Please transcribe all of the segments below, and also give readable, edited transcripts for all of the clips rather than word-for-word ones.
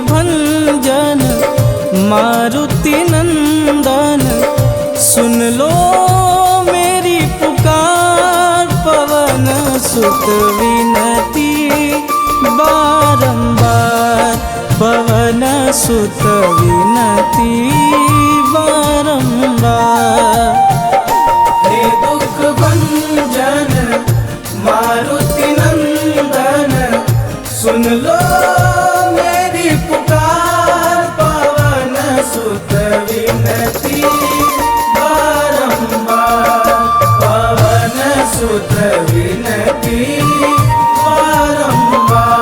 भंजन मारुति नंदन, सुन लो मेरी पुकार। पवन सुत विनती बारंबार, पवन सुत विनती बारंबार। हे दुख भंजन मारुति नंदन, सुन लो मेरी पुकार। पवन सुत विनती बारंबार, पवन सुत विनती बारंबार।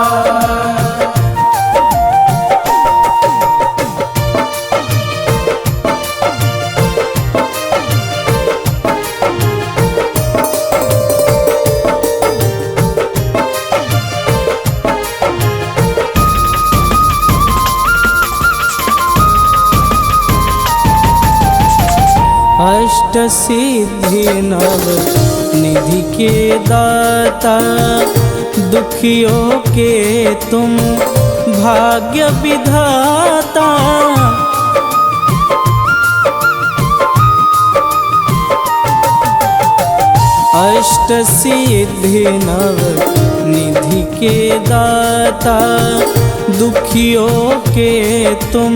अष्ट सिद्धि नव निधि के दाता, दुखियों के तुम भाग्य विधाता। अष्ट सिद्धि नव निधि के दाता, दुखियों के तुम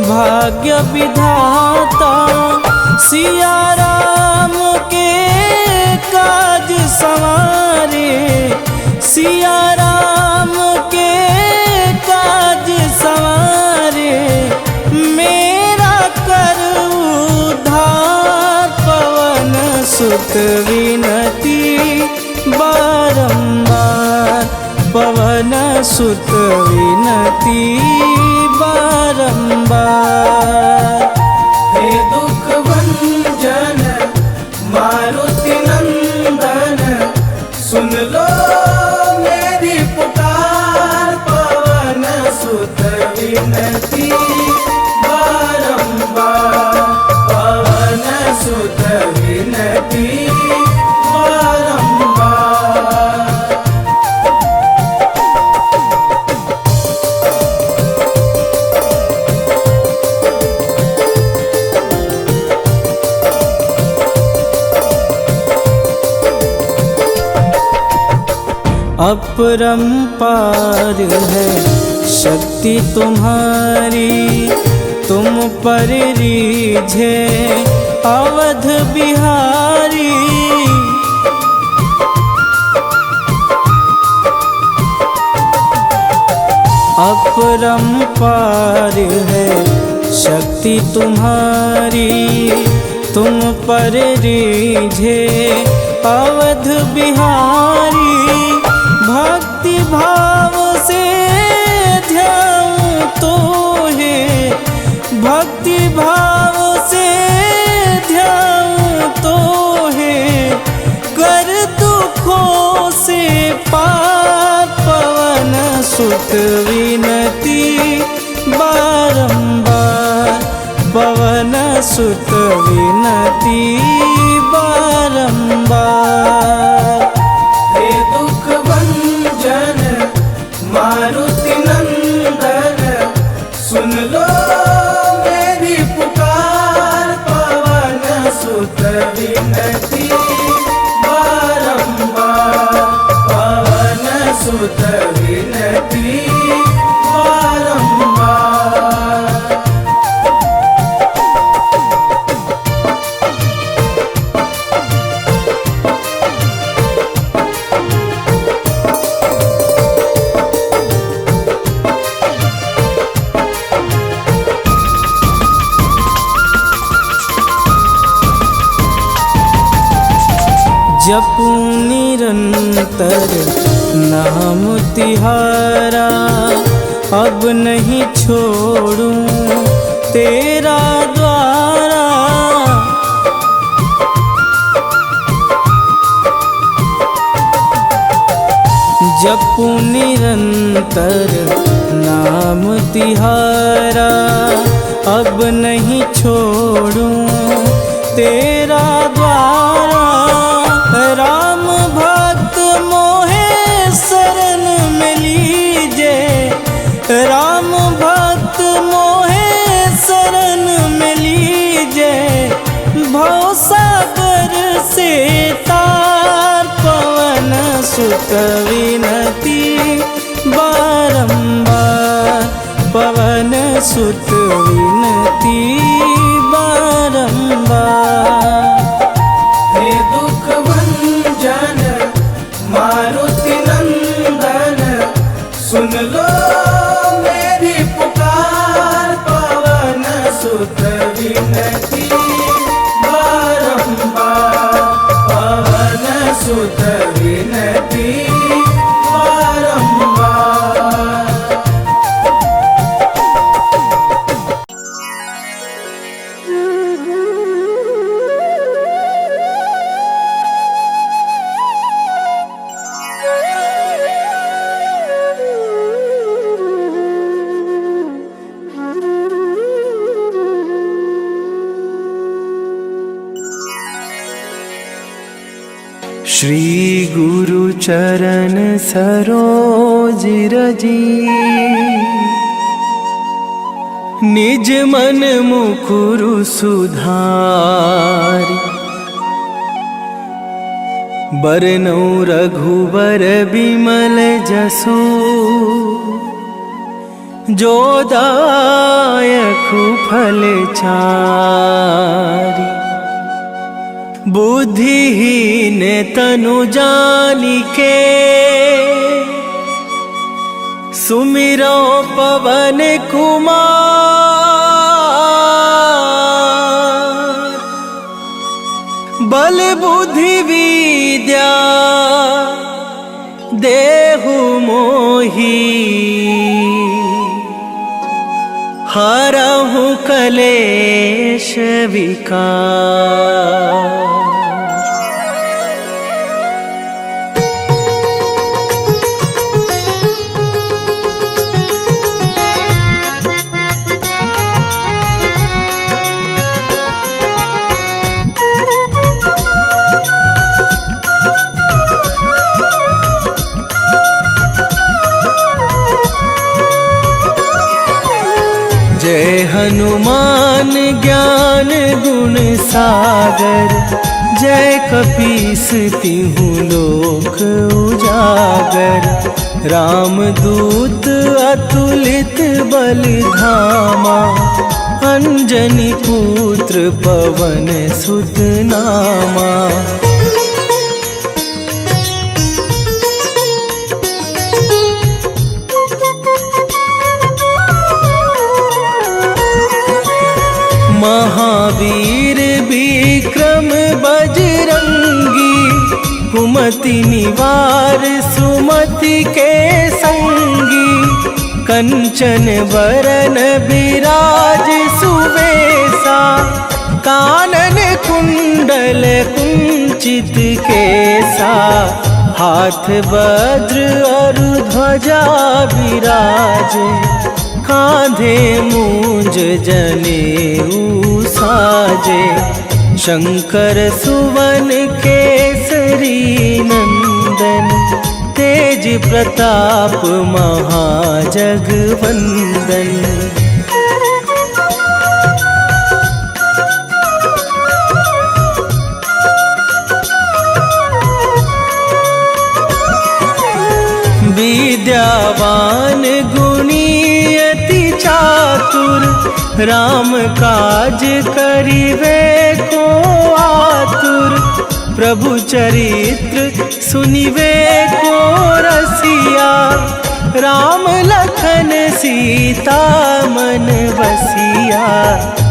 भाग्य विधाता। सिया राम के काज संवारे, सिया राम के काज संवारे, मेरा कर उद्धार। पवन सुत विनती बारंबार, पवन सुत विनती बारंबार। हे दुख भंजन मारुति नंदन, सुन लो मेरी पुकार। पवन सुत विनती बारंबार, पवन सुत विनती बारंबार। अपरंपार है शक्ति तुम्हारी, तुम पर रीझे अवध बिहारी। अपरंपार है शक्ति तुम्हारी, तुम पर रीझे अवध बिहारी। भक्ति भाव से ध्याऊं तो है, भक्ति भाव से ध्याऊं तो है, कर दुखों से पार। पवन सुत विनती बारंबार, पवन सुत विनती बारंबार। हे दुख भंजन मारुति नंदन, सुन लो मेरी पुकार। पवन सुत विनती बारंबार, पवन सुत विनती बारंबार। जपूं निरंतर नाम तिहारा, अब नहीं छोड़ूं तेरा द्वारा। जपूं निरंतर नाम तिहारा, अब नहीं छोड़ूं तेरा द्वारा। राम भक्त मोहे शरण में लीजे, राम सुत विनती बारंबार, पवन सुत विनती बारंबार। हे दुख भंजन मारुति नंदन, सुन लो मेरी पुकार, पवन सुत विनती बारंबार, पवन सुत विनती बारंबार। श्री गुरु चरण सरोज रजी, निज मन मुकुरु सुधारि। बरनउँ रघुबर बिमल जसु, जो दायकु फल चारि। बुद्धिहीन तनु जानिके, सुमिरो पवन कुमार। बल बुद्धि विद्या देहु मोहि, हरहु कलेश विकार। जय हनुमान ज्ञान गुण सागर, जय कपीस तिहुँ लोक उजागर। रामदूत अतुलित बल धामा, अंजनी पुत्र पवन सुत नामा। महावीर विक्रम बजरंगी, कुमति निवार सुमति के संगी। कंचन बरन बिराज सुबेसा, कानन कुंडल कुंचित केसा। हाथ वज्र और ध्वजा विराजे, कांधे मूंज जनेऊ साजे। शंकर सुवन केसरी नंदन, तेज प्रताप महाजगवंदन। विद्यावान गुणी अति चातुर, राम काज करिवे को आतुर। प्रभु चरित्र सुनिवे को रसिया, राम लखन सीता मन बसिया।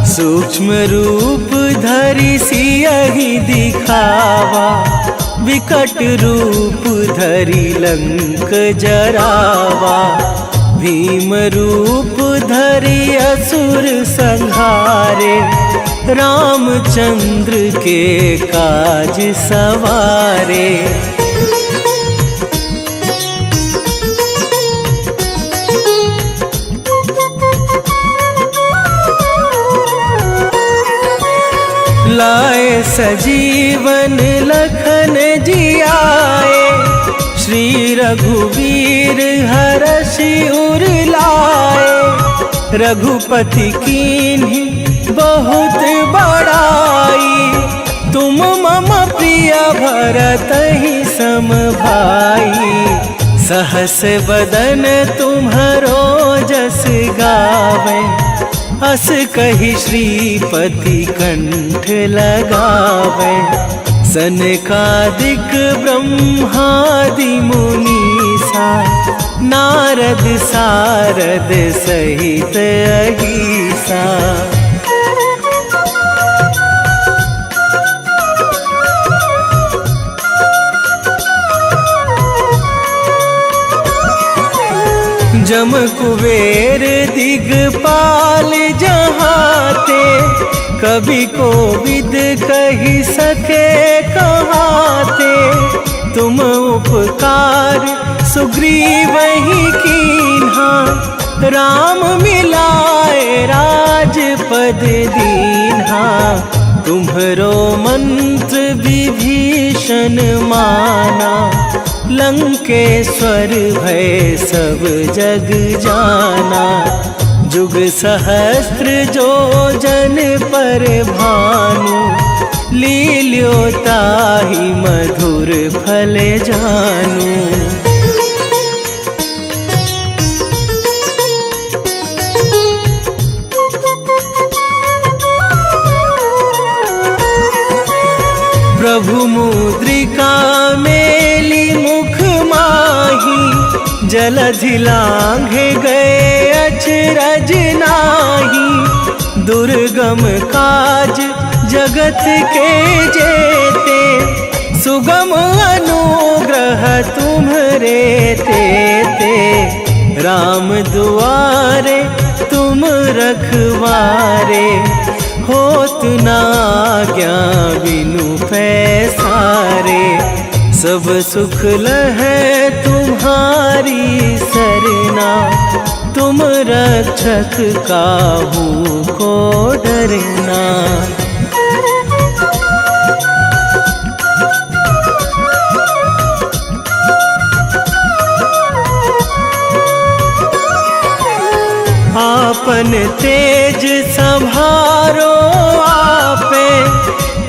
सूक्ष्म रूप धरि सियहि दिखावा, विकट रूप धरि लंक जरावा। भीम रूप धरि असुर संहारे, रामचंद्र के काज सवारे। लाए सजीवन लखन जियाए, श्री रघुवीर हरषि उर लाए। रघुपति कीन्ही बहुत बड़ाई, तुम मम प्रिय भरत ही सम भाई, सहस बदन तुम्हरो जस गावे, अस कही श्रीपति कंठ लगावे। सनकादिक ब्रह्मादि मुनीसा, नारद सारद सहित अहिसा। जम कुबेर दिगपाल जहाते, कभी को विद कही सके कहाते। तुम उपकार सुग्रीव ही कीन्हा, राम मिलाए राजपद दीन्हा। तुम्हरो मंत्र विभीषण माना, लंकेश्वर भय सब जग जाना। जुग सहस्त्र जो जन पर भानु, लील्यो ताहि मधुर फल जानू। प्रभु मुद्रिका मेली मुख माही, जलधि लांघे गए अचरज नाही। दुर्गम काज जगत के जेते, सुगम अनुग्रह तुम्हरे तेते। राम दुआरे तुम रखवारे, होत न आज्ञा बिनु पैसारे। सब सुख लहै तुम्हारी सरना, तुम रक्षक काहू को डरना। आपन तेज संभारो आपे,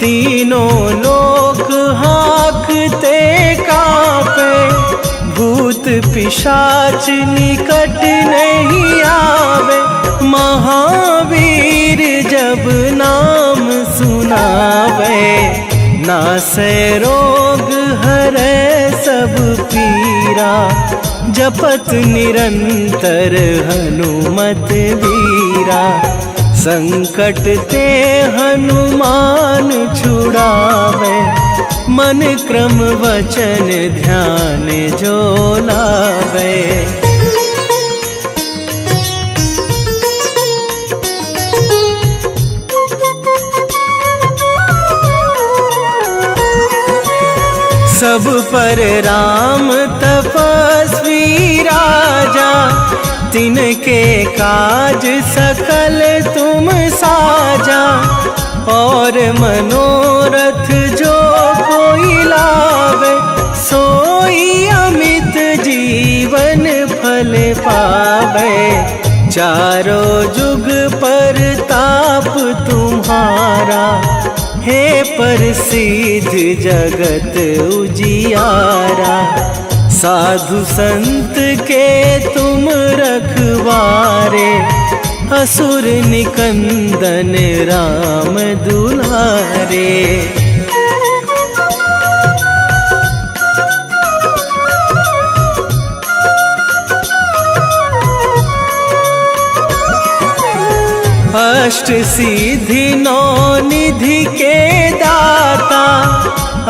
तीनों लोक हाँकते कापे। भूत पिशाच निकट नहीं आवे, महावीर जब नाम सुनावे। नासै रोग हरै सब पीरा, जपत निरंतर हनुमत वीरा। संकट ते हनुमान छुड़ावे, मन क्रम वचन ध्यान जो लावे। सब पर राम तपस्वी राजा, तिनके काज सकल तुम साजा। और मनोरथ जो कोई लावे, सोई अमित जीवन फल पावे। चारों जुग पर ताप तुम्हारा, हे प्रसिद्ध जगत उजियारा। साधु संत के तुम रखवारे, असुर निकंदन राम दुलारे। अष्ट सिद्धि नौ निधि के दाता,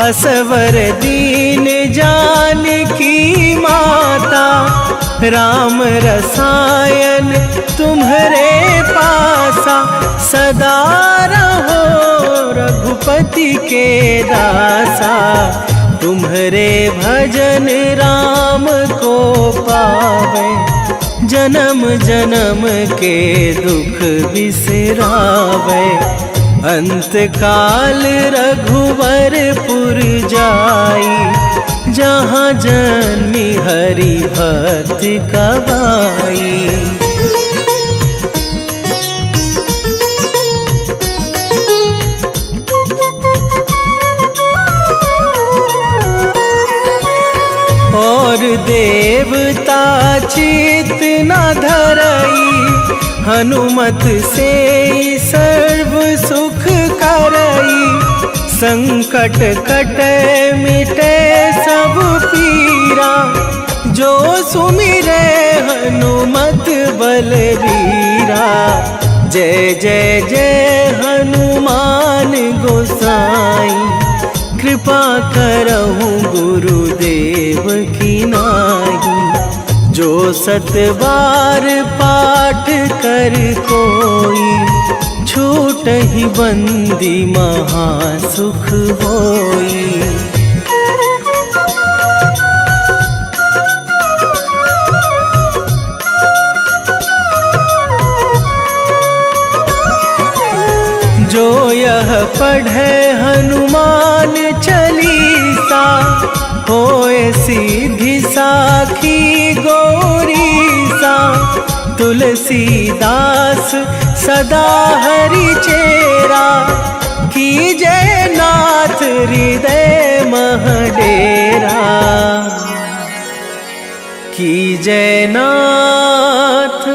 असवर दीन जानकी माता। राम रसायन तुम्हरे पासा, सदा रहो रघुपति के दासा। तुम्हरे भजन राम को पावे, जन्म जन्म के दुख बिसरावे। अंत काल रघुवरपुर जाई, जहाँ जन्मी हरि भक्त कहाई। और देवता चित न धरई, हनुमत से सर्व सुख करई। संकट कटे मिटे सब पीरा, जो सुमिरे हनुमत बलबीरा। जय जय जय हनुमान गोसाई, कृपा करहु गुरुदेव की नाई। जो 7 बार पाठ कर कोई, छूटहि बंदी महासुख होई। जो यह पढ़े हनुमान चालीसा, होए सीधी साखी गौरीसा। तुलसीदास सदा हरि चेरा, कीजय नाथ हृदय मह डेरा। कीजय नाथ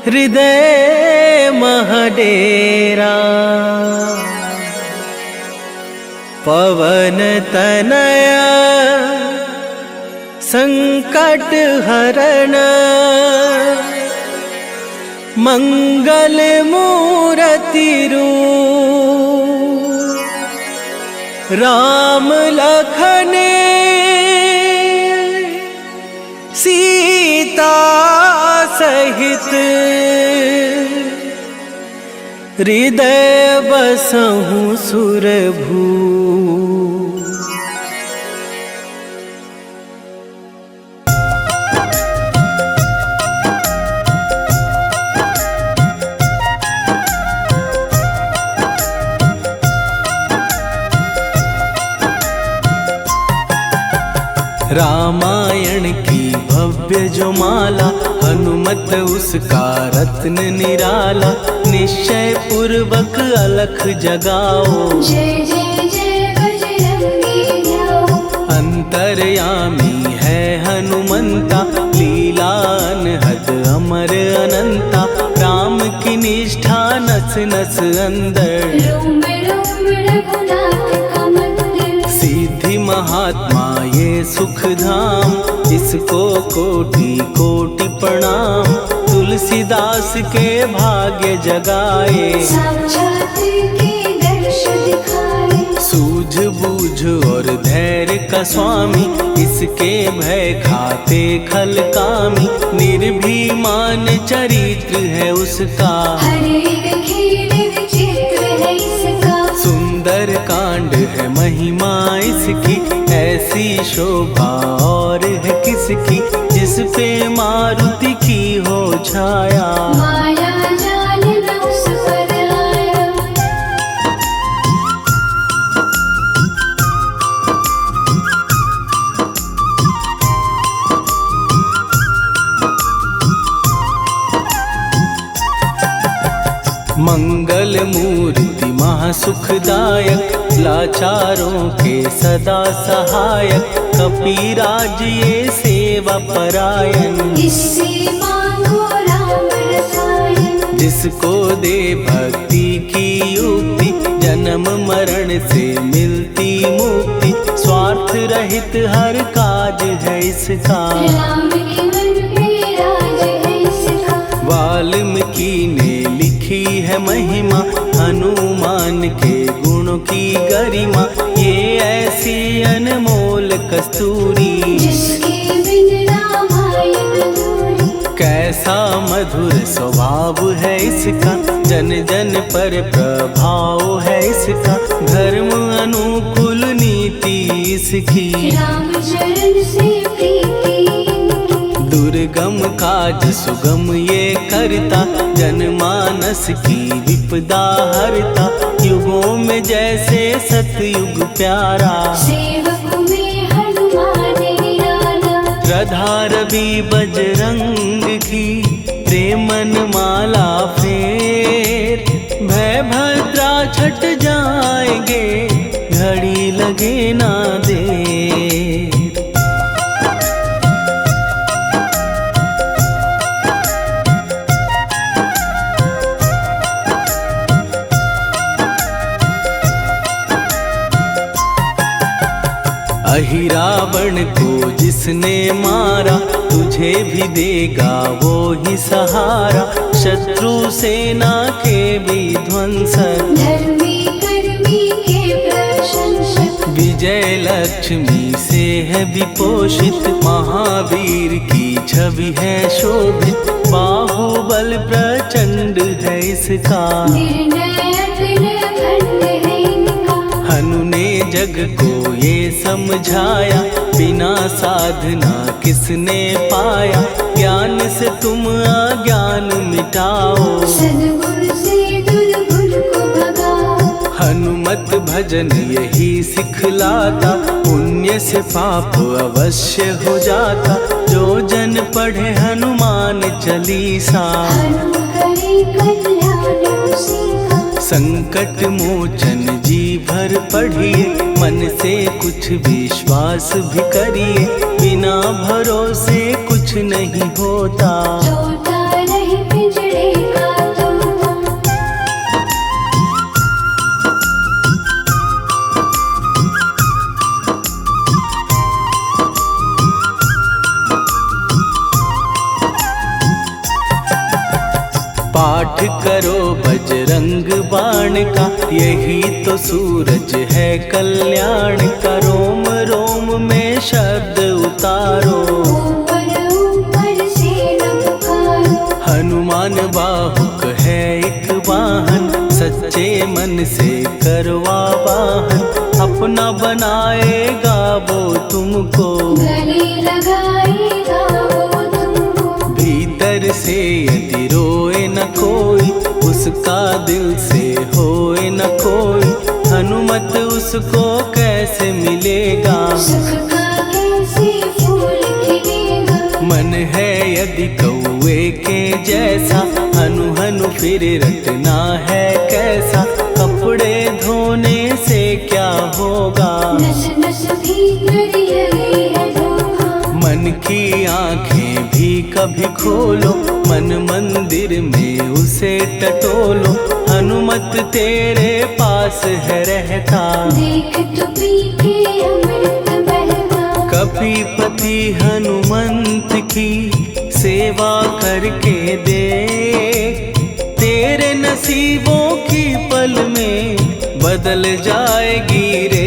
हृदय मह डेरा। पवन तनय संकट हरण, मंगल मूरति रूप। राम लखन सीता सहित, हृदय बसहु सुरभू। रामायण की भव्य जो माला, हनुमत उसका रत्न निराला। निश्चय पूर्वक अलख जगाओ, जय जय जय बजरंगी जाओ। अंतर्यामी है हनुमंता, लीला अनहद अमर अनंता। राम की निष्ठा नस नस अंदर, रोम रोम रघुनाथ का मंदिर। सिद्धि महात्मा ये सुख धाम, इसको कोटि कोटि प्रणाम। तुलसीदास के भाग्य जगाए, साक्षात के दर्श दिखाए। सूझ बूझ और धैर्य का स्वामी, इसके भय खाते खल कामी। निर्भीमान चरित्र है उसका, हर एक खेल विचित्र है इसका। सुंदर कांड है महिमा इसकी, ऐसी शोभा और है किसकी। जिस पे मारुति की हो छाया, माया जाल न उस पर आया। मंगल मूर्ति महासुखदायक, लाचारों के सदा सहायक। कपीराज ये सेवा परायण, इससे मांगो राम रसायन। जिसको दे भक्ति की युक्ति, जन्म मरण से मिलती मुक्ति। स्वार्थ रहित हर काज है इसका, राम के मन पे राज है इसका। वाल्मीकि ने लिखी है महिमा, हनुमान के गुणों की गरिमा। ये ऐसी अनमोल कस्तूरी, जिसके बिन रामायण अधूरी। कैसा मधुर स्वभाव है इसका, जन जन पर प्रभाव है इसका। धर्म अनुकूल नीति इसकी, राम चरण से प्रीति। दुर्गम काज सुगम ये करता, जनमानस की विपदा हरता। युगों में जैसे सतयुग प्यारा, सेवक में हनुमान निराला। श्रद्धा रवि बजरंग की, प्रेमन माला फेर। भय भद्रा छट जाएंगे, घड़ी लगे ना देर। रावण को जिसने मारा, तुझे भी देगा वो ही सहारा। शत्रु सेना के विध्वंसक, धर्मी कर्मी के प्रशंसक, विजय लक्ष्मी से है विपोषित। महावीर की छवि है शोभित, बाहुबल प्रचंड है इसका। निर्णय अखंड है इनका। हनु ने जग को ये समझाया, बिना साधना किसने पाया। ज्ञान से तुम अज्ञान मिटाओ, सद्गुण से दुर्गुण को भगाओ। हनुमत भजन यही सिखलाता, पुण्य से पाप अवश्य हो जाता। जो जन पढ़े हनुमान चालीसा, हनुम करे कल्याण उसी का। संकट मोचन जी भर पढ़िए, मन से कुछ विश्वास भी करिए। बिना भरोसे कुछ नहीं होता, तोता रहे पिंजड़े का तोता। पाठ करो बजरंग बाण का, यही तो सूरज है कल्याण का। रोम रोम में शब्द उतारो, ऊपर ऊपर से न पुकारो। हनुमान बाहुक है एक वाहन, सच्चे मन से करवा वाहन। अपना बनाएगा वो तुमको, गले लगाएगा वो तुमको। भीतर से यदि रोए न कोई, उसका दिल से होए न कोई। हनुमत उसको कैसे मिलेगा, सुख का कैसे फूल खिलेगा। मन है यदि कौवे के जैसा, हनु हनु फिर रटना है कैसा। कपड़े धोने से क्या होगा, नस नस भीतर यही है धोखा। मन की आंखें भी कभी खोलो, मन मंदिर में उसे टटोलो। हनुमत तेरे पास है रहता, देख तो पी के अमृत बहता। कपीपति हनुमंत की सेवा करके देख, तेरे नसीबों की पल में बदल जाएगी रे।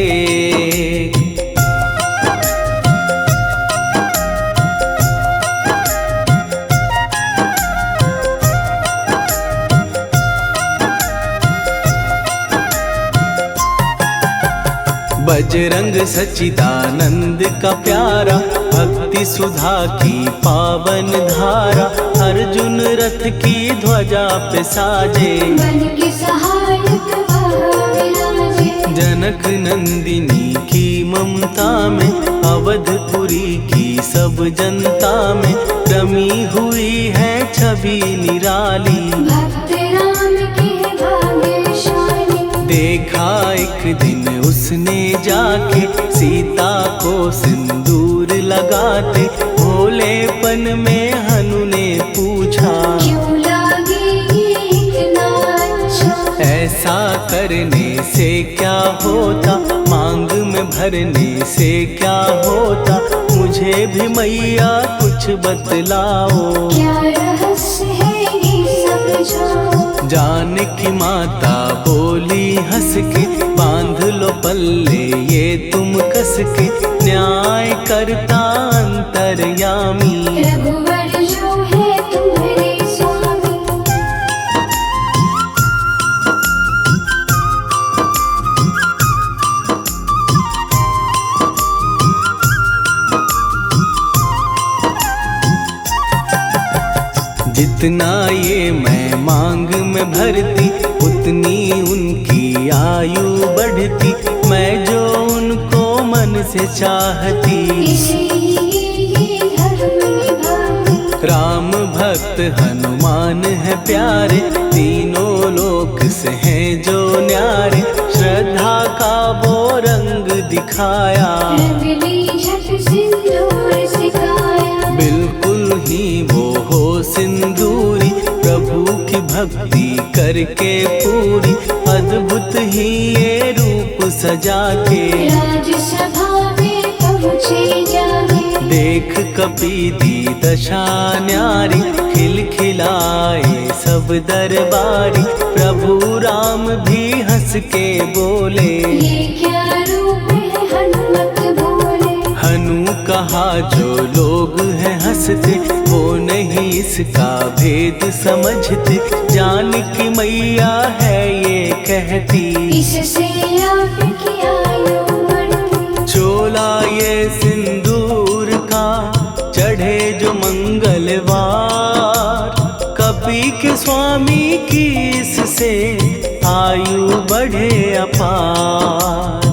बजरंग सच्चिदानंद का प्यारा, भक्ति सुधा की पावन धारा। अर्जुन रथ की ध्वजा पे साजे, बन के सहायक वहाँ विराजे। जनक नंदिनी की ममता में, अवधपुरी की सब जनता में। रमी हुई है छवि निराली, भक्त राम के भाग्यशाली। देखा एक दिन उसने जाके, सीता को सिंदूर लगाते। भोलेपन में हनु ने पूछा, क्यों लागे ये इतना अच्छा। ऐसा करने से क्या होता, मांग में भरने से क्या होता। मुझे भी मैया कुछ बतलाओ, क्या रहस्य है ये समझाओ। जानकी माता बोली हंस के, बांध लो पल्ले ये तुम कस के। न्याय करता अंतर्यामी, रघुवर जो है तुम्हारे स्वामी। जितना ये मैं मांग में भरती, उतनी उनकी आयु बढ़ती। मैं जो उनको मन से चाहती, इसीलिए धर्म निभाती। राम भक्त हनुमान है प्यारे, तीनों लोक से हैं जो न्यारे। श्रद्धा का वो रंग दिखाया, रंग ली झट सिंदूर सिखाया। बिल्कुल ही वो हो सिंदूरी, प्रभु की भक्ति करके पूरी। अद्भुत ही ये रूप सजा के, राजसभा में पहुँचे देख कपी दी दशा न्यारी, खिलखिलाए सब दरबारी। प्रभु राम भी हंस के बोले, ये क्या रूप है हनुमत बोले। हनु कहा जो लोग हैं हंसते, वो नहीं इसका भेद समझते। जानकी मैया है ये कहती, इससे आपकी आयु बढ़ती। चोला ये सिंदूर का चढ़े जो मंगलवार, कपी के स्वामी की इससे आयु बढ़े अपार।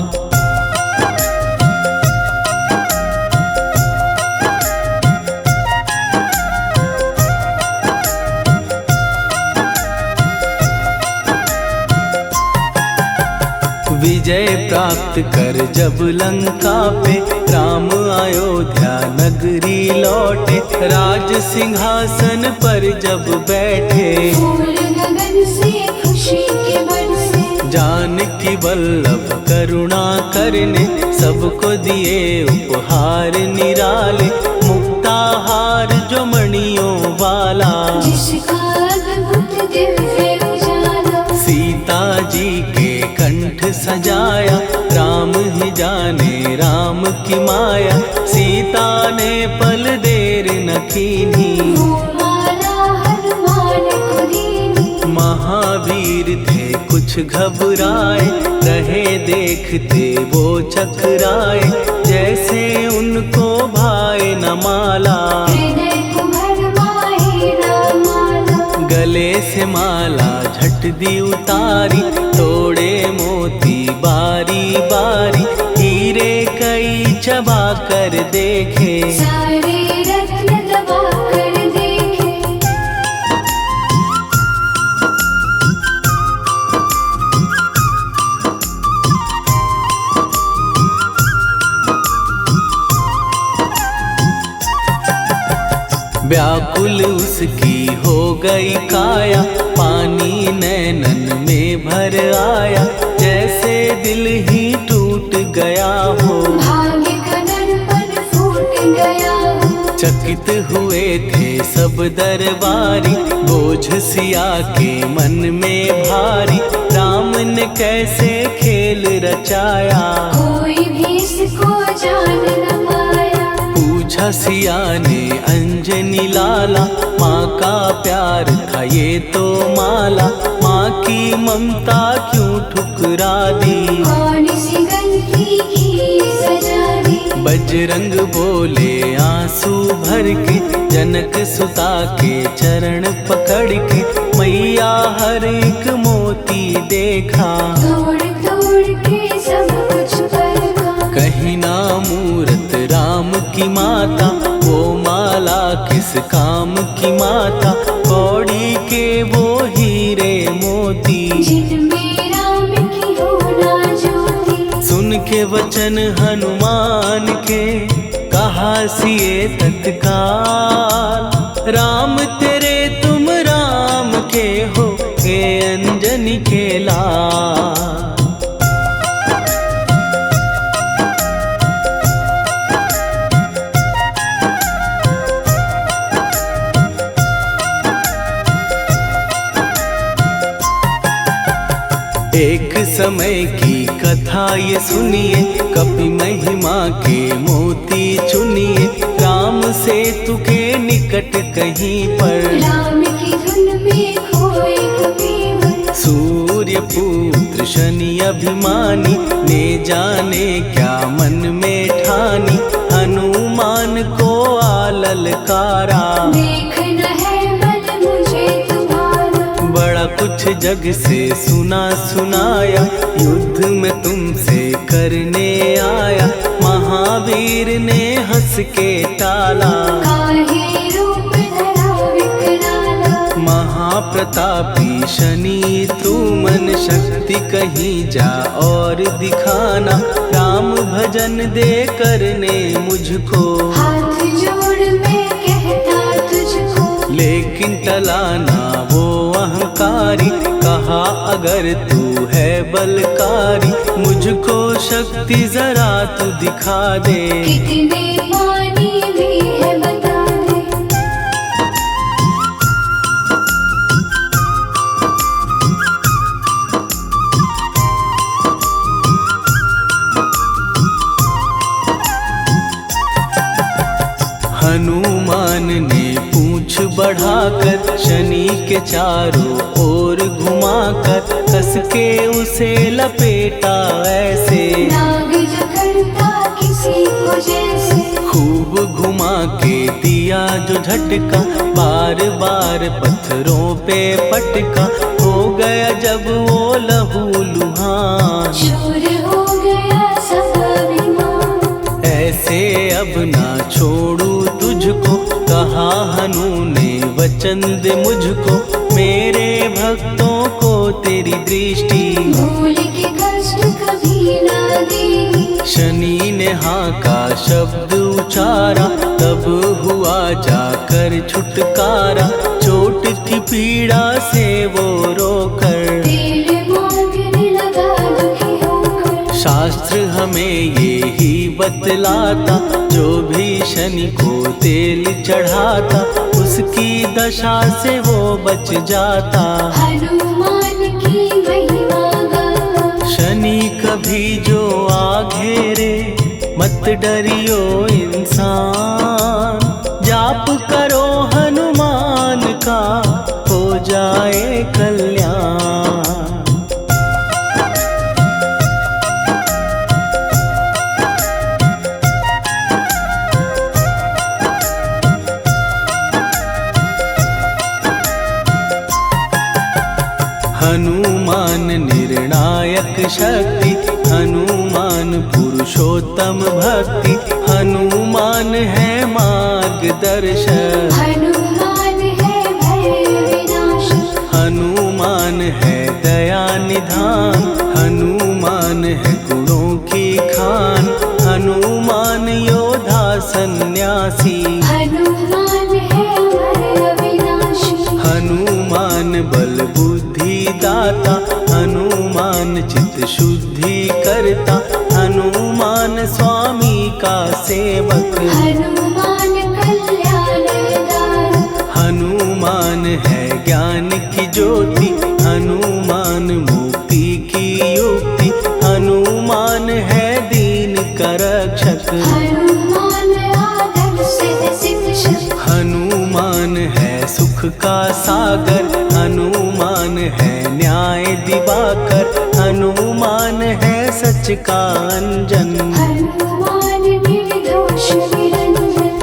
विजय प्राप्त कर जब लंका पे, राम अयोध्या नगरी लौटे। राज सिंहासन पर जब बैठे, फूल गगन से खुशी के बरसे। जानकी वल्लभ करुणा करने, सबको दिए उपहार निराले। मुक्ताहार जो मणियों वाला, जिसका अद्भुत दिव्य उजाला। सीता जी के कंठ सजाया, राम ही जाने राम की माया। सीता ने पल देर न कीन्ही, वो माला हनुमान को दीनी। महावीर थे कुछ घबराए, रहे देखते वो चकराए। जैसे उनको भाए न माला, हृदय को भरमाए रामाला। गले से माला झट दी उतारी, तोड़े मोती बारी बारी। हीरे कई चबा कर देखे, सारे रत्न दबा कर देखे। व्याकुल उसकी हो गई काया, पानी नैनन में भर आया। जैसे दिल ही टूट गया हो, भाग्य का दर्पण फूट गया हो। चकित हुए थे सब दरबारी, बोझ सिया के मन में भारी। राम ने कैसे खेल रचाया, कोई भी इसको जान न पाया। पूछा सिया ने अंजनी लाला, माँ का प्यार था ये तो माला। माँ की ममता क्यों ठुकरा दी, कौन सी गलती की सजा दी। बजरंग बोले आंसू भर के, जनक सुता के चरण पकड़ के। मैया हर एक मोती देखा, तोड़ तोड़ के सब कुछ परखा। कहीं ना मूरत राम की माता, वो माला किस काम की माता। कौड़ी के वो हीरे मोती, जिनमें राम की होना ज्योति। सुन के वचन हनुमान के, कहा सिए तत्काल। राम तेरे तुम राम के हो, हे अंजनी के लाल। एक समय की कथा ये सुनिए, कपि महिमा के मोती चुनिए। राम सेतु के निकट कहीं पर, राम की धुन में खोए कबीर। सूर्य पुत्र शनि अभिमानी, ने जाने क्या मन में ठानी। हनुमान को आललकारा, देखना है बल मुझे तुम्हारा। बड़ा कुछ जग से सुना सुनाया, युद्ध में तुमसे करने आया। महावीर ने हंस के टाला, काहे रूप धरा विकराला। महाप्रतापी शनि तू मन शक्ति कहीं जा और दिखाना। राम भजन दे करने मुझको, हाथ जोड़ मैं कहता तुझको। लेकिन टला ना वो अहंकारी, कहा अगर तू है बलकारी। मुझको शक्ति जरा तू दिखा दे, कितने पानी हनुमान ने पूंछ बढ़ाकर शनि के चारों ओर घुमाकर कस के उसे लपेटा ऐसे, नाग जो करता किसी को जैसे, खूब घुमा के दिया जो झटका, बार बार पत्थरों पे पटका, हो गया जब वो लहू लुहान। शूर हो गया सब अभिमान, ऐसे अब ना छोड़ू तुझको, कहा हनु ने वचन दे मुझको, मेरे भक्तों को तेरी दृष्टि, भूल के कष्ट कभी ना देगी। शनि ने हाँ का शब्द उचारा, तब हुआ जाकर छुटकारा, चोट की पीड़ा से वो रोकर, तेल मांगने लगा दुखी होकर। शास्त्र हमें ये ही बतलाता, जो भी शनि को तेल चढ़ाता, उसकी दशा से वो बच जाता। हनुमान की महिमा गा, शनि कभी जो आ घेरे, मत डरियो इंसान, जाप करो हनुमान का, हो जाए कल्याण। हनुमान निर्णायक शक्ति, हनुमान पुरुषोत्तम भक्ति, हनुमान है मार्गदर्शक, हनुमान है भय विनाशक, हनुमान है दया निधान, हनुमान है गुणों की खान, हनुमान योद्धा सन्यासी, हनुमान है भय विनाशी, हनुमान बल बुद्धि दाता, हनुमान चित्त शुद्धि करता, हनुमान स्वामी का सेवक, हनुमान कल्याणदायक, हनुमान है ज्ञान की ज्योति, हनुमान मुक्ति की युक्ति, हनुमान है दीन का रक्षक, हनुमान आदर से शिक्षक, हनुमान है सुख का सागर, हनुमान है न्याय दिवाकर, हनुमान है सच का अंजन। हनुमान निर्दोष निरंजन,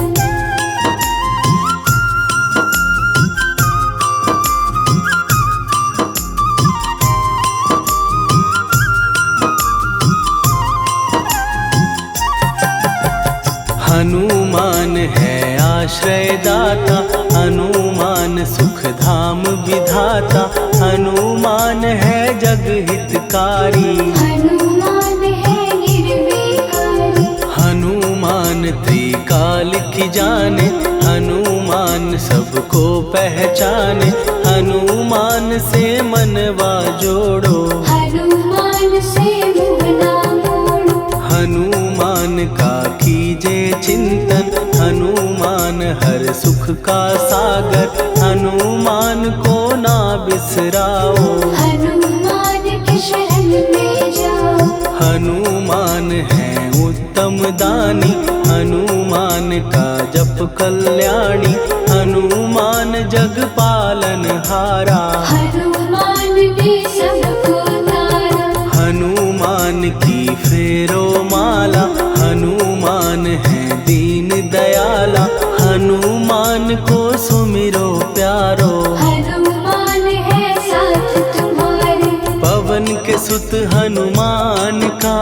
हनुमान है आश्रयदाता, हनुमान सुख धाम विधाता, हनुमान है जग हितकारी, हनुमान है निर्विकारी, हनुमान त्रिकाल की जाने, हनुमान सबको पहचाने, हनुमान से मनवा जोड़ो, हनुमान से मुँह ना मोड़ो, हनुमान का कीजे चिंतन, हनुमान हर सुख का सागर, हनुमान को ना बिसराओ, हनुमान के शरण में जाओ, हनुमान है उत्तम दानी, हनुमान का जप कल्याणी, हनुमान जग पालन हारा, हनुमान ने सबको तारा, हनुमान की फेरो माला, हनुमान है दीन दयाला, हनुमान को सुमिरो प्यारो, हनुमान है साथ तुम्हारे, पवन के सुत हनुमान का,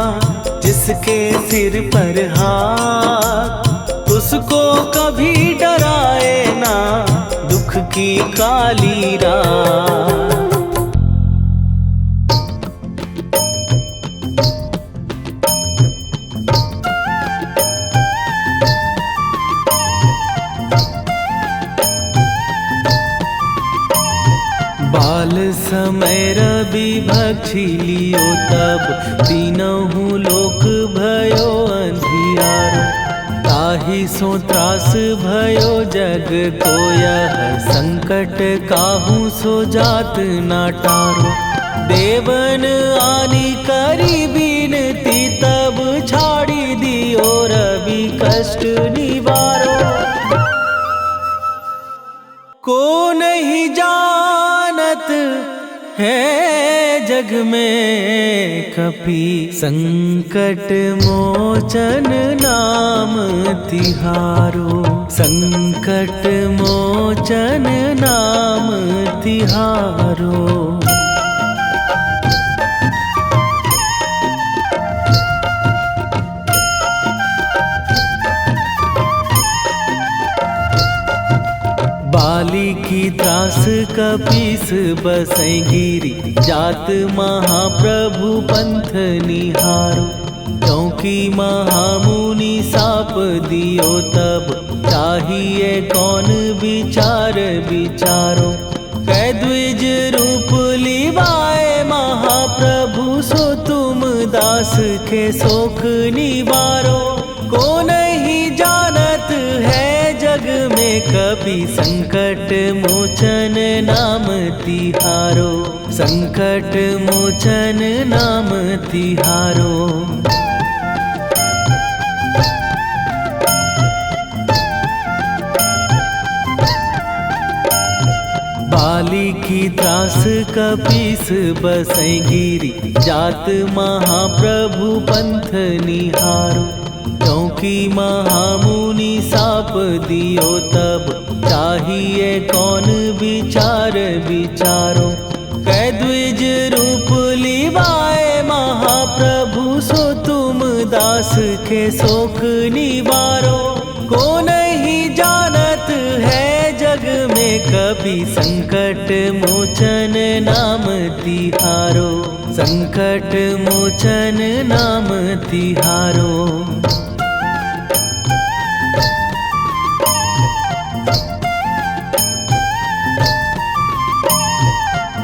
जिसके सिर पर हाथ, उसको कभी डराए ना दुख की काली रात। बाल समय रवि भक्षी लियो, तब तीनहु लोक भयो अंधियारो, ताहि सो त्रास भयो जग को, यह संकट काहू सो जात ना टारो, देवन आनी करी बिनती, तब छाड़ी दियो रवि कष्ट निवारो। है जग में कपि संकट मोचन नाम तिहारो, संकट मोचन नाम तिहारो। बाली की त्रास कपीस बसै गिरी, जात महाप्रभु पंथ निहारो। क्योंकि महामुनि साप दियो तब, चाहिए कौन विचार विचारो। कै द्विज रूप लिवाए महाप्रभु, सो तुम दास के शोक निवारो। को नहीं जानत है जग में कपि संकट मोचन नाम तिहारो, संकट मोचन नाम तिहारो। बाली की त्रास कपीस बसै गिरी, जात महाप्रभु पंथ निहारो। क्योंकि महामुनि साप दियो तब, चाहिए कौन विचार विचारो। कै द्विज रूप लिवाए महाप्रभु, सो तुम दास के शोक निवारो। को नहीं जानत है जग में कपि संकट मोचन नाम तिहारो, संकट मोचन नाम तिहारो।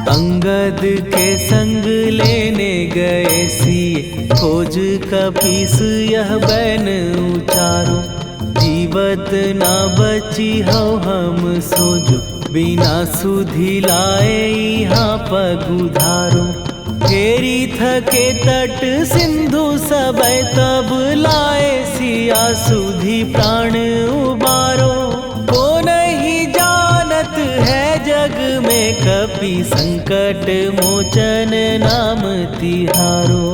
अंगद के संग लेने गए सिए, खोज कपीस यह बैन उचारो। जीवत ना बची हो हम सोजो, बिना सुधि लाए यहाँ पगुधारो। फेरी थके तट सिंधु सबे, तब लाए सिया सुधि प्राण उबारो। को नहीं जानत है जग में कपि संकट मोचन नाम तिहारो।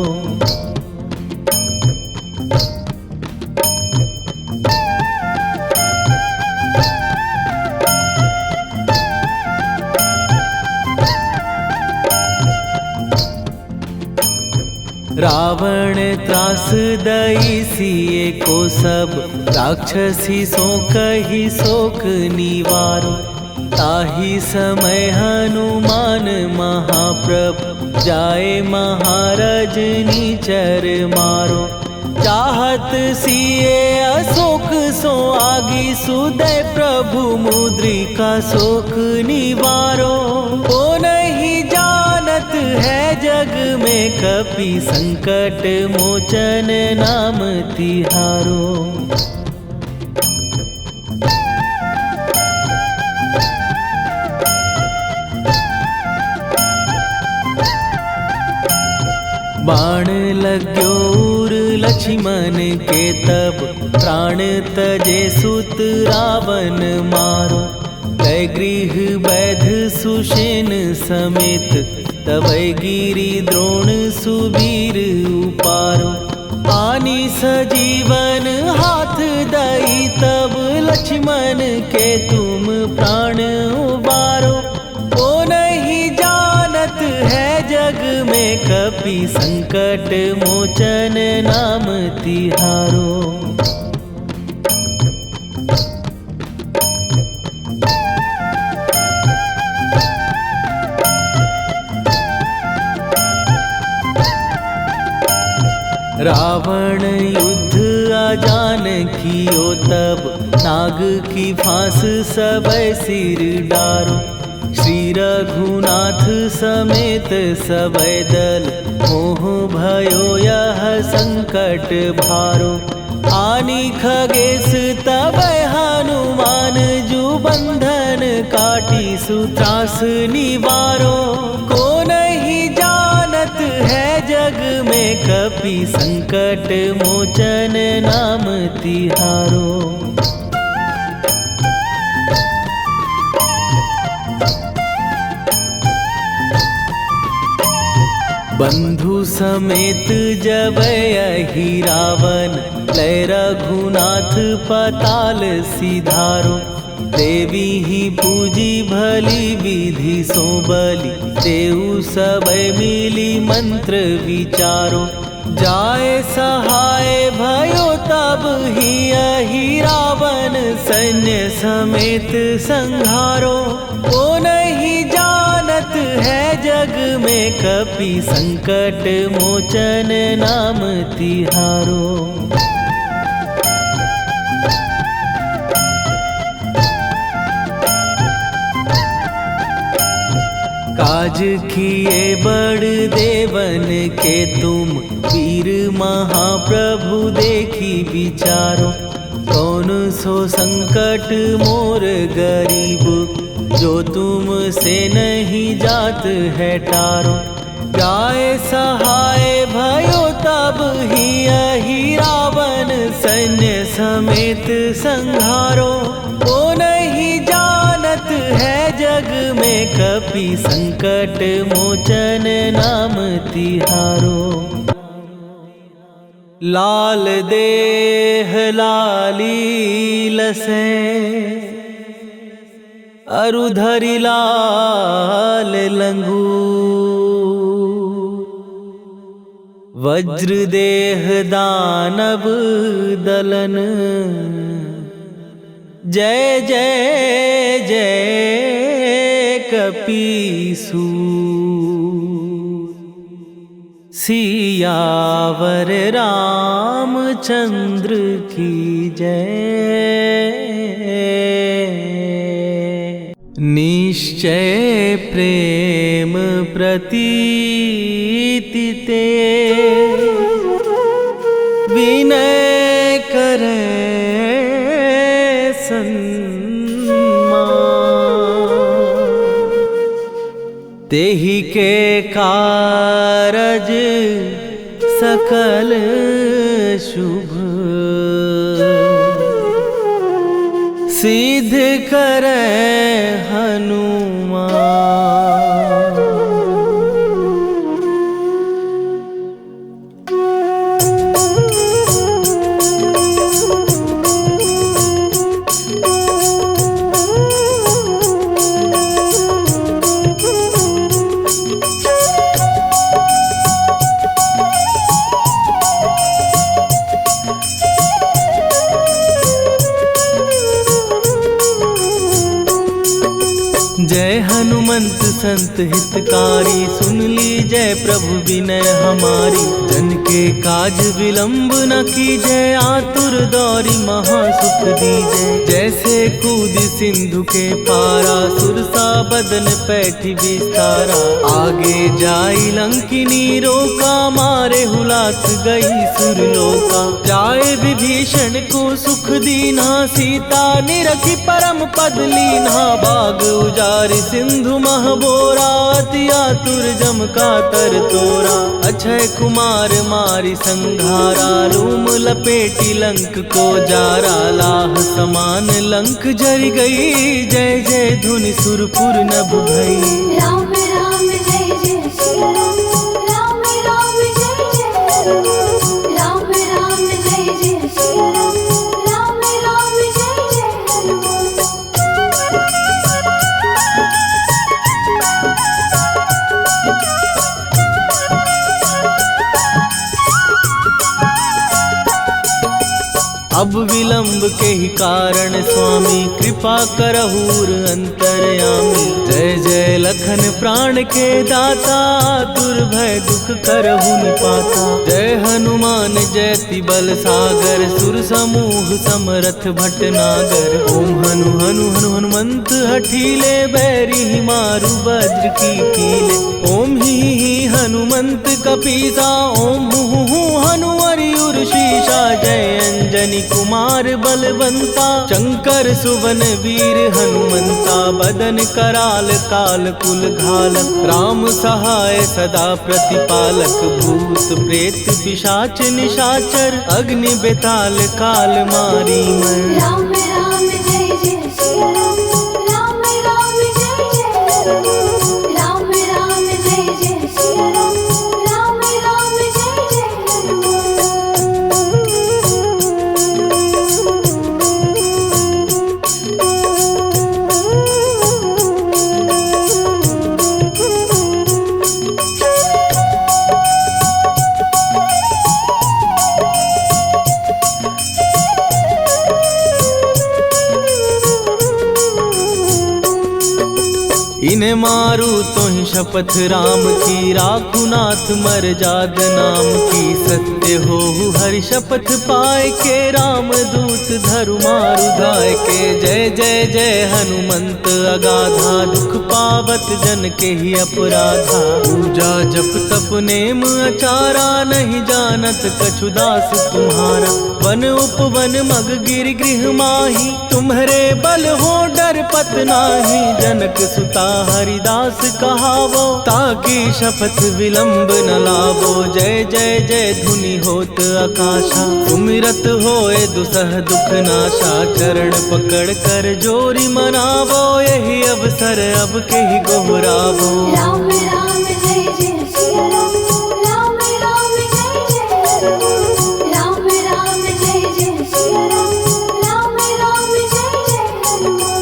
रावण त्रास दई सिए को सब, राक्षसी सो कही शोक निवारो। ताहि समय हनुमान महाप्रभु, जाए महाराज नीचर मारो। चाहत सिए अशोक सो आगी, सुदय प्रभु मुद्रिका शोक निवारो। को नहीं जानत है जग में कपि संकट मोचन नाम तिहारो। बाण लाग्यो उर लक्ष्मण के तब, प्राण तजे सुत रावण मारो। कै गृह वैध सुषेण समेत, तबै गिरि द्रोण सुबीर उपारो। आनी सजीवन हाथ दई तब, लक्ष्मण के तुम प्राण उबारो। को नहीं जानत है जग में कपि संकट मोचन नाम तिहारो। रावण युद्ध आजान कियो तब, नाग की फांस सबे सिर डारो। श्री रघुनाथ समेत सबे दल, मोह भयो यह संकट भारो। आनी खगेश तबै हनुमान, जु बंधन काटी सुत्रास निवारो। को नहीं जानत है जग में कपि संकट मोचन नाम तिहारो। बंधु समेत जब यही रावण लय रघुनाथ पताल सिधारो। देवी ही पूजी भली विधि सो बलि देऊ सब मिली मंत्र विचारो। जाए सहाय भयो तब ही यही रावण सैन्य समेत संहारो। वो नहीं जानत है जग में कपि संकट मोचन नाम तिहारो। काज किए बड़ देवन के तुम वीर महाप्रभु देखी विचारो। कौन सो संकट मोर गरीब जो तुम से नहीं जात है टारो। जाए सहाय भयो तब ही यही रावण सैन्य समेत संहारो। वो नहीं जानत है जग में कपि संकट मोचन नाम तिहारो। लाल देह लाली लसे अरुधरि लाल लंगूर। वज्र देह दानव दलन जय जय जय कपीसूर। सियावर रामचंद्र की जय। निश्चय प्रेम प्रतीति ते विनय करे तेहि के कारज सकल शुभ सिद्ध करे हनुमान। जय हनुमंत संत हितकारी सुन ली जय प्रभु विनय हमारी। जन के काज विलंब न कीजय आतुर दौरी महासुख दीजय। जैसे कूद सिंधु के पारा सुरसा बदन पैठी विस्तारा। आगे जाई लंकिनी रोका मारे हुलात गई सुरलोका। जाए विभीषण को सुख दीना सीता निरखी परम पद लीना। बाग उजारि सिंधु महबोरा अति आतुर जम का तर तोरा। अक्षय कुमार मारी संघारा रूम लपेटी लंक को जारा। लाह समान लंक जर गई जय जय धुनि सुरपुर नभ भई। राम राम जय जय श्री राम। राम राम जय जय राम। राम राम जय जय श्री राम। राम राम जय जय हनुमान। अब विलंब के ही कारण स्वामी कृपा करहूर अंतरयामी। जय जय लखन प्राण के दाता दुर्भय दुख करहु निपाता। जय हनुमान जयति बल सागर सुर समूह समरथ भटनागर। ओम हनु हनु हनु हनुमंत हठीले बैरी मारु वज्र की कीले। ओम ही हनुमंत कपीसा ओम हु हनुमरियुर शीशा। जय अंजनी कुमार बलवंता शंकर सुवन वीर हनुमंता। बदन कराल काल कुल घालक राम सहाय सदा प्रतिपालक। भूत प्रेत पिशाच निशाचर अग्नि बेताल काल मारी मैं। राम राम जय जय श्री राम। राम राम जय जय राम। राम राम जय जय श्री राम। इन्हें मारू तो ही शपथ राम की, राखू नाथ मर जाद नाम की। सत्य हो हरि शपथ पाए के, राम दूत धरु मारु धाय के। जय जय जय हनुमंत अगाधा, दुख पावत जन के ही अपराधा। पूजा जप तप नेम अचारा, नहीं जानत कछु दास तुम्हारा। वन उपवन मग गिर गृह माही, तुम्हारे बल हो डर पत नाही। जनक सुता हरिदास कहावो, ताकि शपथ विलंब न लावो। जय जय जय धुनि होत आकाशा, सुमिरत होए दुसह दुख नाशा। चरण पकड़ कर जोरी मनावो, यही अवसर अब के ही गोहरावो। राम राम जय जय सिया राम, राम राम जय जय हनुमान। राम राम जय जय सिया राम, राम राम जय जय हनुमान।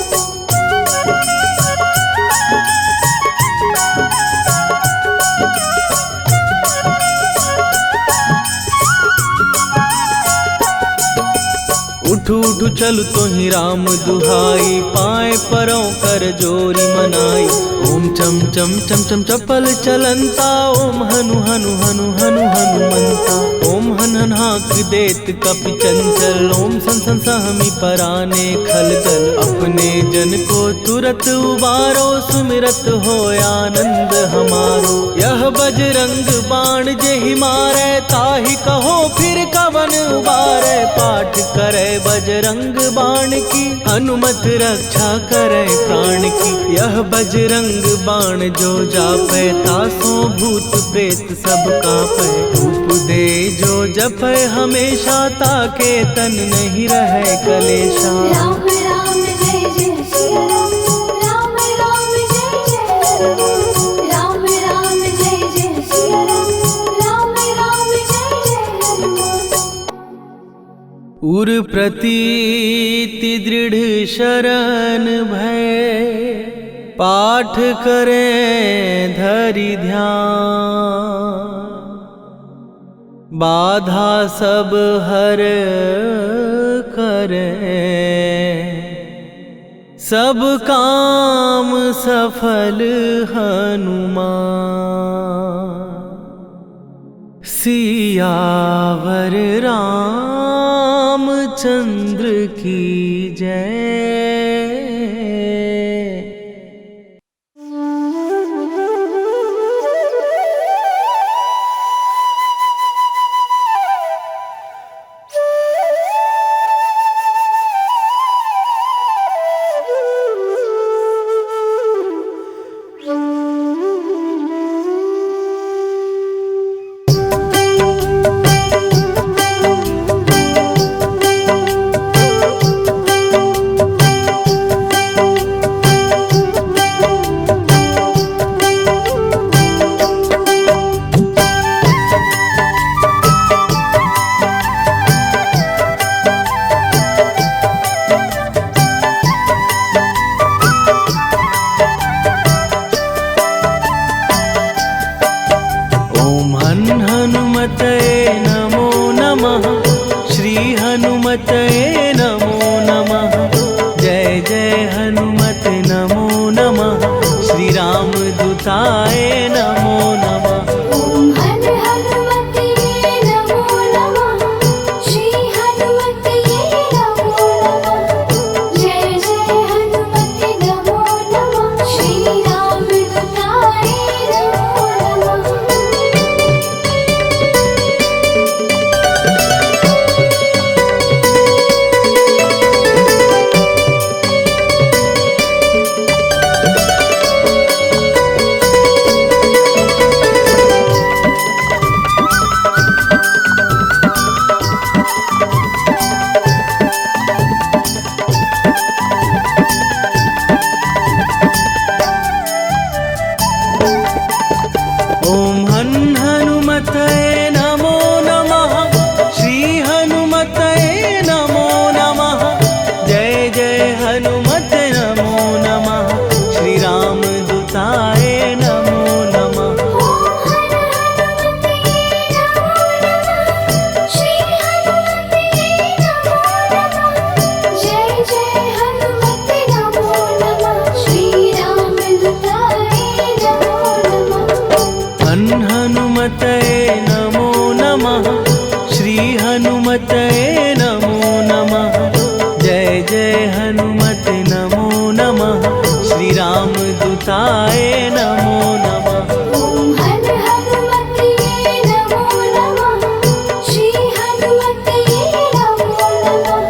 उठू उठू चलु तो ही राम दुहाई, पाए परों कर जोरी मनाई। ओम चम चम चम चम चपल चलंता, ओम हनु हनु हनु हनु हनुमंता। ओम हन हन हाक देत कपि चंचल, ओम सन सन सहमी पराने खलदल। अपने जन को तुरत उबारो, सुमिरत हो आनंद हमारो। यह बजरंग बाण जेहि मारे, ताहि कहो फिर कवन उबारे। पाठ करे बजरंग बाण की, हनुमत रक्षा करे प्राण की। यह बजरंग बाण जो जापै, तासों भूत प्रेत सब कापै। धूप दे जो जपै हमेशा, ताके तन नहीं रहे कलेशा। राम राम जय जय सिया राम, राम राम जय जय हनुमान। राम राम जय जय सिया राम, राम राम जय जय हनुमान। उर प्रतीति दृढ़ शरण भय, पाठ करें धरि ध्यान। बाधा सब हर करें, सब काम सफल हनुमान। सियावर रामचंद्र की जय। हनुमते नमो नमः। जय जय हनुमत नमो नमः। श्री राम दूताय नमो नमः। ओम हन हनुमते नमो नमः। श्री हनुमते नमो नमः। जय जय हनुमते नमो नमः। श्री राम दूताय नमो नमः। दूताय नमो नमः। ओम हर हनुमते नमो नमः। श्री हनुमते नमो नमः।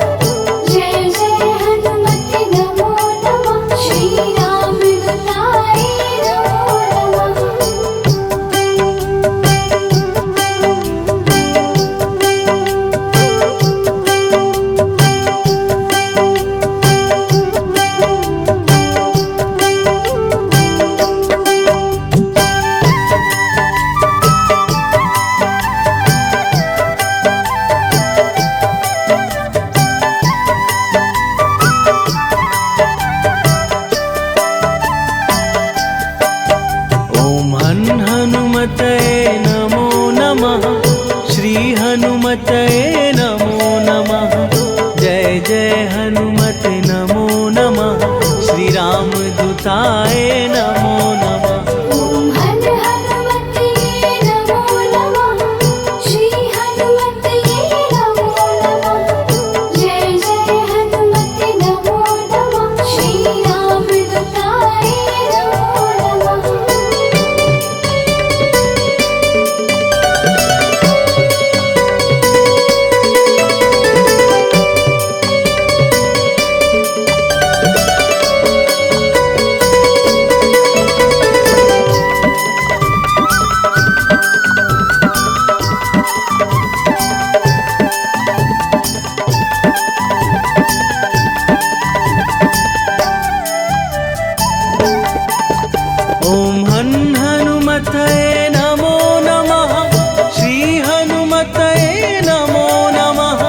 जय जय हनुमते नमो नमः। श्री राम दूताय नमो ओम हनुमते नमो नमः। श्री हनुमते नमो नमः। जय जय हनुमते नमो नमः। श्री राम दूताय नमो नमः। ओम हर हनुमते नमो नमः। श्री हनुमते नमो नमः। जय जय हनुमते नमो नमः। श्री राम दूताय नमो नमः। ओम हनुमते नमो नमः। श्री हनुमते नमो नमः।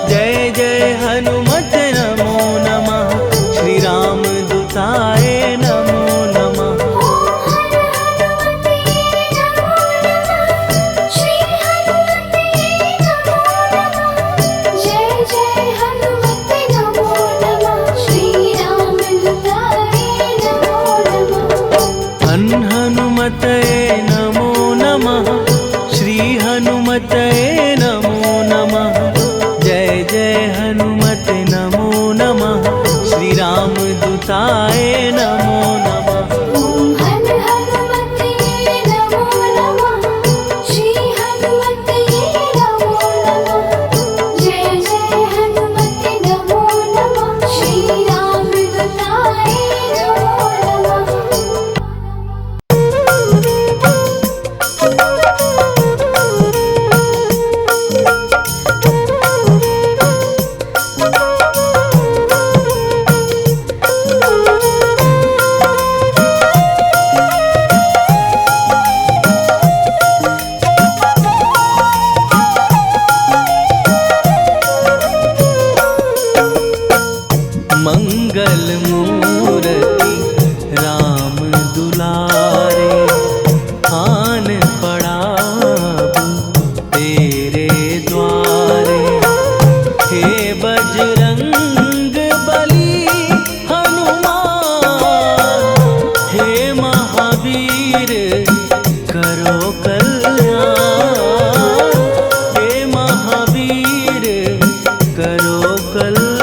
जय जय हनुमते नमो नमः। श्री राम दूताय नमो नमः। श्री हनुमते नमो नमः। जय जय हनुमते नमो नमः। श्री राम दूताय नमो नमः। हनुमते नमो नमः। श्री हनुमते नमो नमः। जय जय हनुमते नमो नमः। श्री राम दूताय नमो नमः। ओम हर हनुमते नमो नमः। श्री हनुमते नमो नमः। जय जय हनुमते नमो नमः। श्री राम दूताय नमो नमः। मंगल मूर्ति राम दुलारे। आन पड़ा तेरे द्वारे। हे बजरंग बली हनुमान। हे महावीर करो कल्याण। हे महावीर करो कल्याण।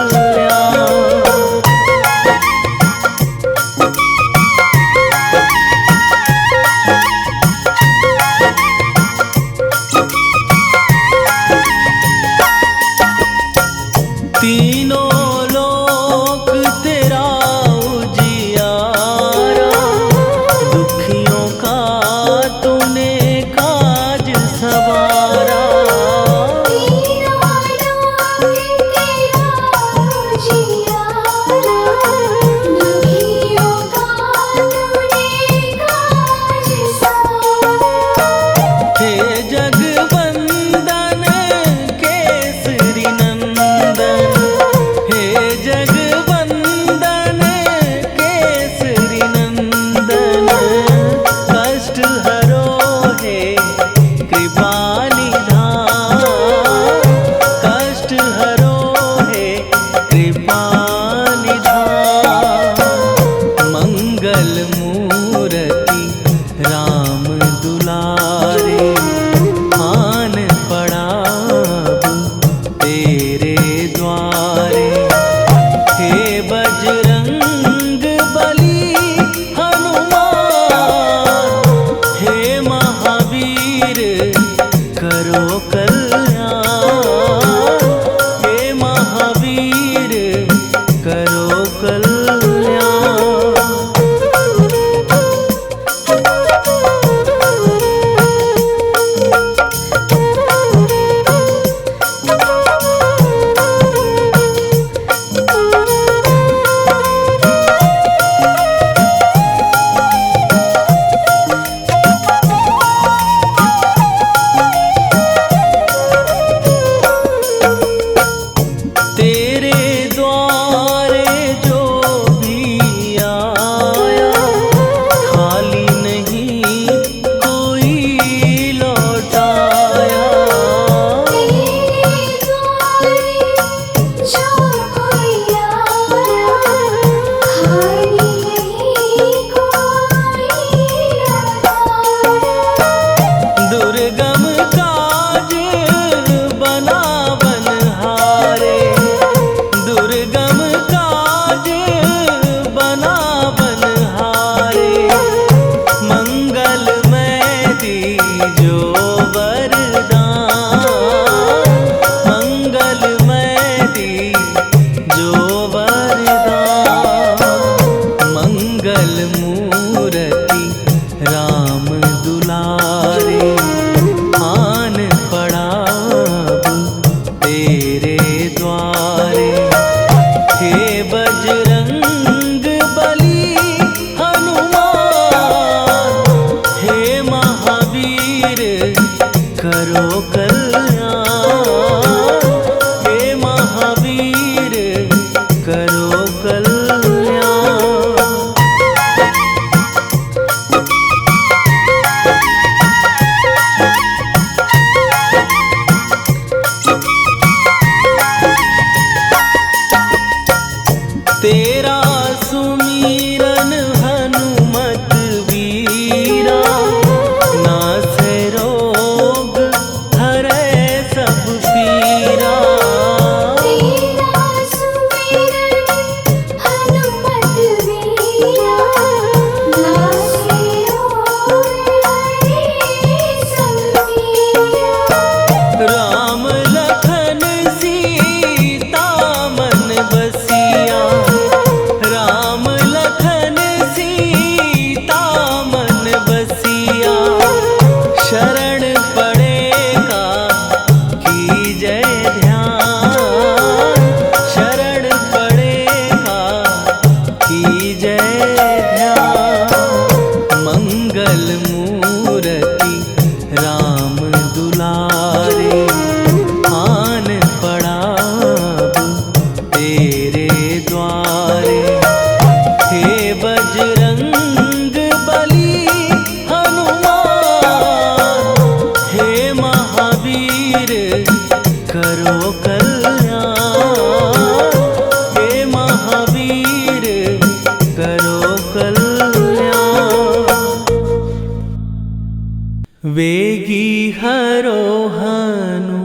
वेगी हरो हनु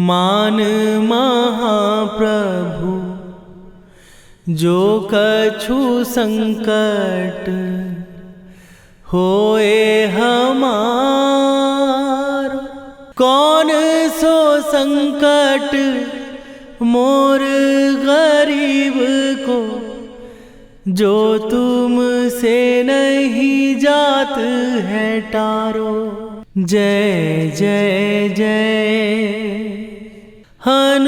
मान महाप्रभु, जो कछु संकट होए हमार। कौन सो संकट मोर गरीब को, जो तुमसे नहीं जात है टारो। जय जय जय हनुमान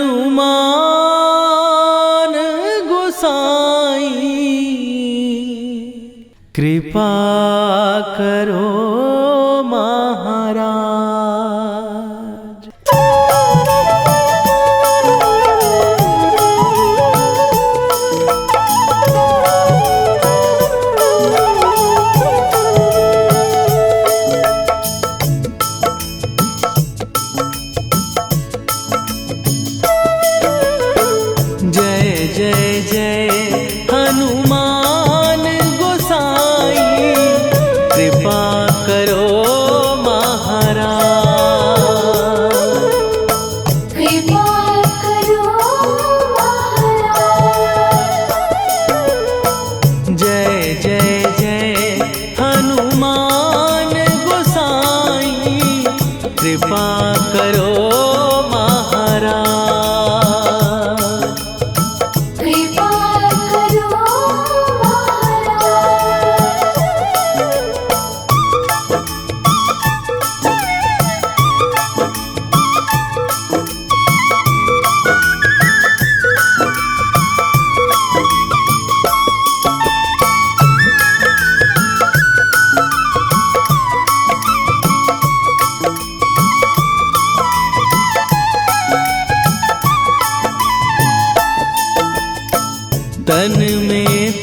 गोसाई, कृपा करो महाराज। जय जय हनुमान गोसाई, कृपा करो महाराज। कृपा करो महाराज। जय जय जय हनुमान गोसाई, कृपा करो महाराज। कृपा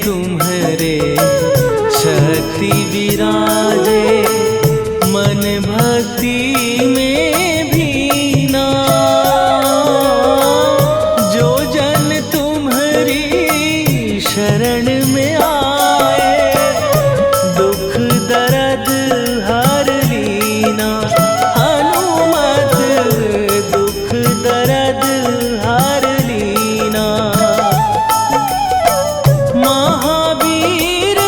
तुम्हारे शक्ति विराजे, मन भक्ति में भीना। जो जन तुम्हारी शरण में आए, दुख दर्द हर लीना। हनुमत दुख दर्द हर लीना। महावीर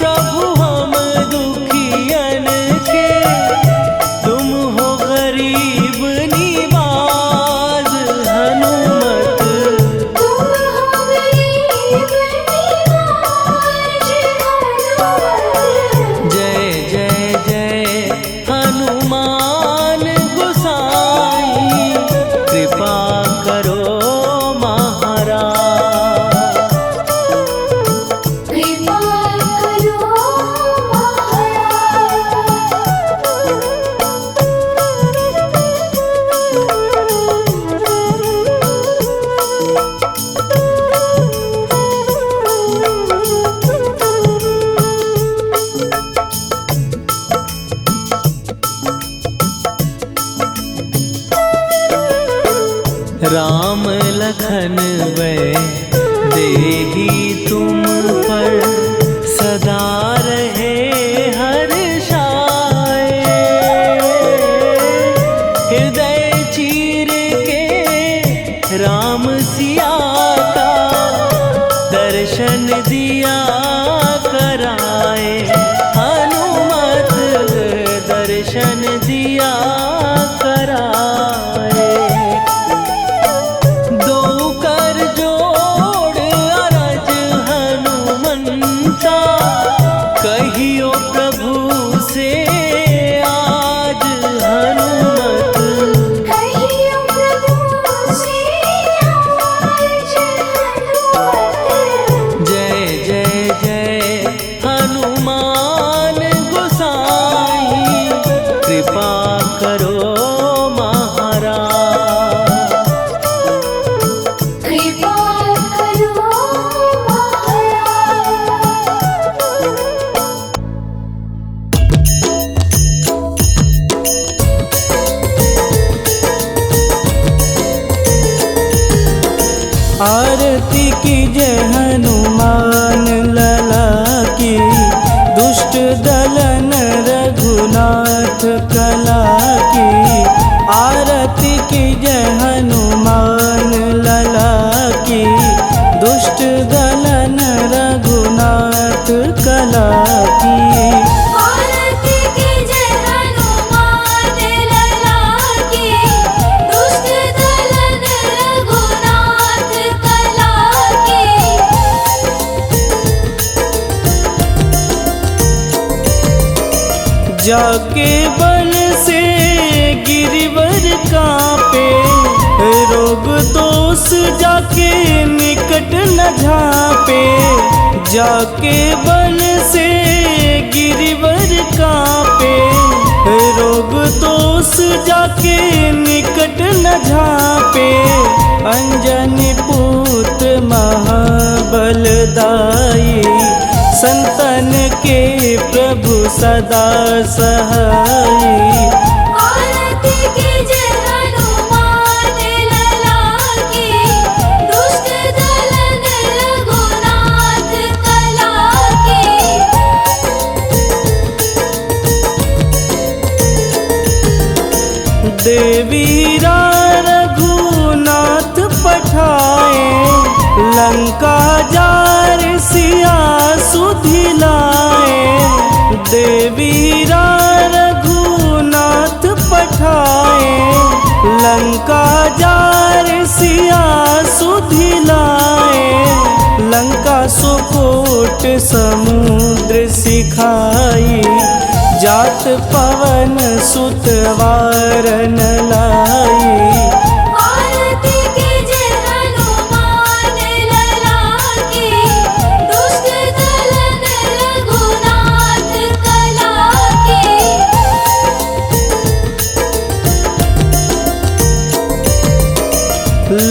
प्रभु हम दुखियन के, तुम हो गरीब निवाज। हनुमत तुम हो गरीब निवाज। हनुमत जय जय जय हनुमान गोसाई, कृपा करो महाराज। कृपा करो राम लखन वै देही तुम पर, सदा रहे हर्षाए। हृदय चीर के राम सिया का, दर्शन दिया कराए। हनुमत दर्शन दिया कराए। दो कर जोड़ अरज हनुमंता, कहियो प्रभु से आज। हनुमत कहियो प्रभु से आज। हनुमत जय जय जय हनुमान गोसाई, कृपा करो महाराज। कृपा करो महाराज। आरती की जय हनुमान लला की, दुष्ट दलन रघुनाथ कला की। आरती की जय हनुमान लला की, दुष्ट दलन रघुनाथ कला की। आरती की जय हनुमान लला की, दुष्ट दलन रघुनाथ कला की। जाके बल से गिरिवर कांपे, रोग दोष जाके निकट न झांपे। जाके बल से गिरिवर कांपे, रोग दोष जाके निकट न झांपे। अंजनी पुत्र महाबलदाई, संतन के प्रभु सदा सहाई। आरती की जय हनुमान लला की, दुष्ट दलन रघुनाथ कला की। देवीरा रघुनाथ पठाए, लंका जार सिया सुधिलाए। देवीरा रघुनाथ पठाए, लंका जार सिया सुधिलाए। लंका सुकोट समुद्र सिखाई, जात पवन सुत वारन लाई। आरती की जय हनुमान लला की, दुष्ट दलन रघुनाथ कला की।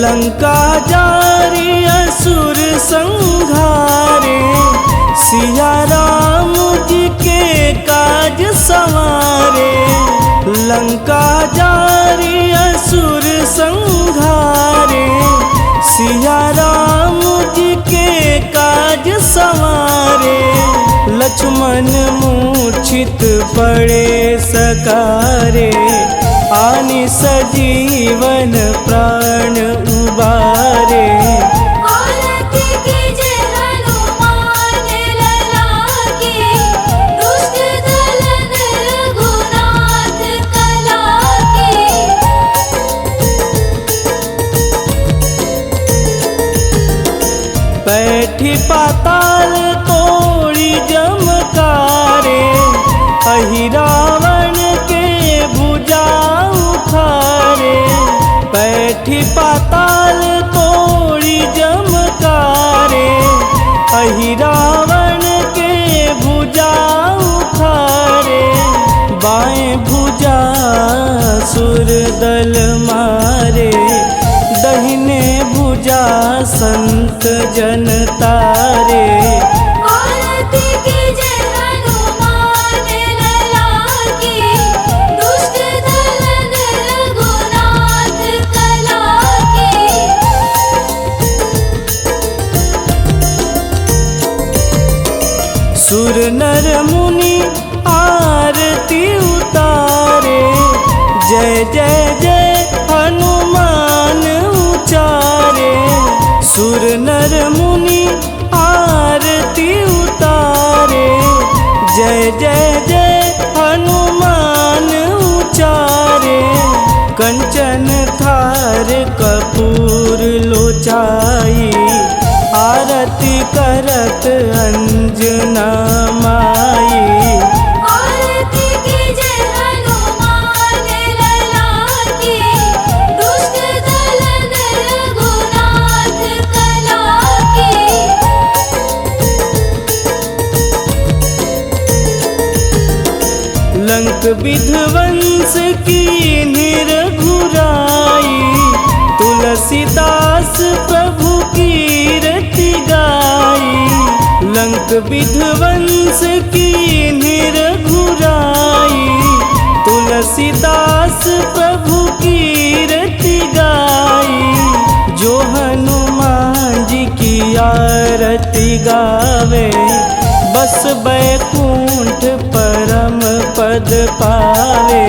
लंका जारी असुर संघारे, सिया राम जी के काज संवारे। लंका जारी असुर संघारे, सिया राम जी के काज संवारे। लक्ष्मण मूर्छित पड़े सकारे, आनि सजीवन प्राण उबारे। आरती कीजे हनुमान लला की, दुष्ट दल रघुनाथ कला की। बैठी पाताल तोड़ी जमकारे, अहि रावण के भुजा उखारे। बैठी पाताल तोड़ी जमकारे, अहि रावण के भुजा उखारे। बाएं भुजा सुर दल मारे, दहिने भुजा संत जन तारे। आरती कीजे हनुमान लला की, दुष्ट दल रघुनाथ कला की। सुर नर मुनि आरती उतारे, जय जय जय हनुमान उचारे। सुर नर मुनि आरती उतारे, जय जय जय हनुमान उचारे। कंचन थार कपूर लोचाई, आरती करत अंजना माई। आरती कीजे हनुमान लला की, दुष्ट दल रघुनाथ कला की। लंक विध्वंस की निरघुराई, तुलसीदास प्रभु कीरति गाई। लंक विध्वंस की निरघुराई, तुलसीदास प्रभु कीरति गाई। जो हनुमान जी की आरती गावे, बस बैकुंठ परम पद पावे।